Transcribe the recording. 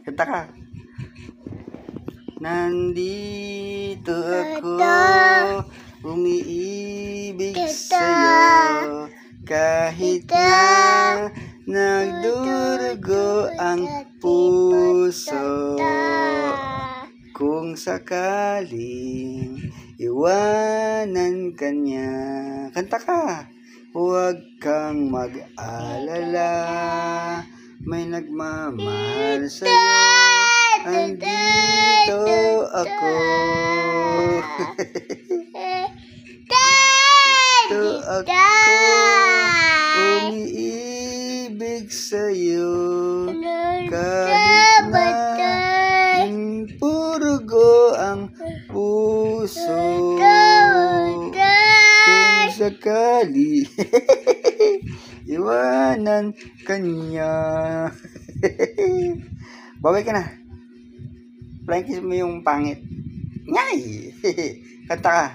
Kanta ka. Nandito ako, umiibig sa'yo, kahit na nagdurugo ang puso. Kung sakaling iwanan ka niya, kanta ka. Huwag kang mag-alala, may nagmamahal sa'yo. Andito ako. Andito ako, umiibig sa'yo, kahit na purugo ang puso. Kung sakali iwanan ka niya. Babay ka na. Flying kiss mo yung pangit. Ngay! Kanta ka.